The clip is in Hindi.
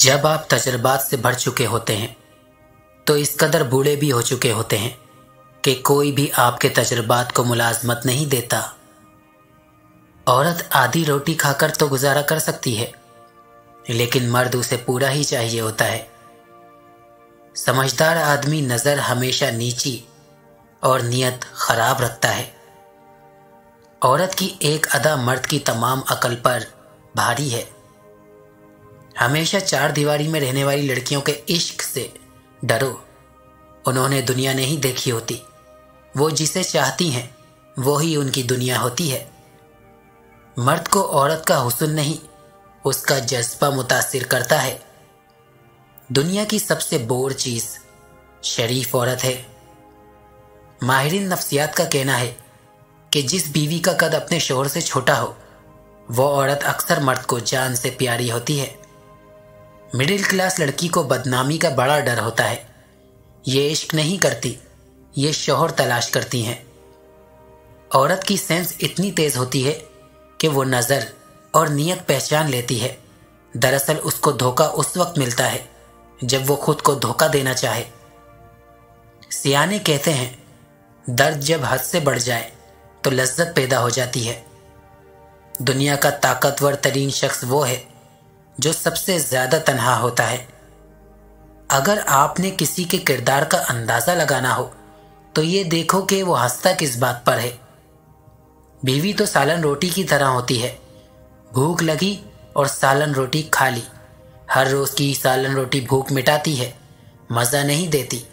जब आप तजुर्बात से भर चुके होते हैं तो इस कदर बूढ़े भी हो चुके होते हैं कि कोई भी आपके तजुर्बात को मुलाजमत नहीं देता। औरत आधी रोटी खाकर तो गुजारा कर सकती है, लेकिन मर्द उसे पूरा ही चाहिए होता है। समझदार आदमी नजर हमेशा नीची और नियत खराब रखता है। औरत की एक अदा मर्द की तमाम अकल पर भारी है। हमेशा चार दीवारी में रहने वाली लड़कियों के इश्क से डरो, उन्होंने दुनिया नहीं देखी होती। वो जिसे चाहती हैं वो ही उनकी दुनिया होती है। मर्द को औरत का हुस्न नहीं, उसका जज्बा मुतासिर करता है। दुनिया की सबसे बोर चीज शरीफ औरत है। माहिरीन नफ्सियात का कहना है कि जिस बीवी का कद अपने शोहर से छोटा हो वो औरत अक्सर मर्द को जान से प्यारी होती है। मिडिल क्लास लड़की को बदनामी का बड़ा डर होता है। ये इश्क नहीं करती, ये शोहर तलाश करती हैं। औरत की सेंस इतनी तेज होती है कि वो नज़र और नियत पहचान लेती है। दरअसल उसको धोखा उस वक्त मिलता है जब वो खुद को धोखा देना चाहे। सियाने कहते हैं, दर्द जब हद से बढ़ जाए तो लज्जत पैदा हो जाती है। दुनिया का ताकतवर तरीन शख्स वो है जो सबसे ज्यादा तन्हा होता है। अगर आपने किसी के किरदार का अंदाजा लगाना हो तो ये देखो कि वो हंसता किस बात पर है। बीवी तो सालन रोटी की तरह होती है। भूख लगी और सालन रोटी खा ली। हर रोज की सालन रोटी भूख मिटाती है, मजा नहीं देती।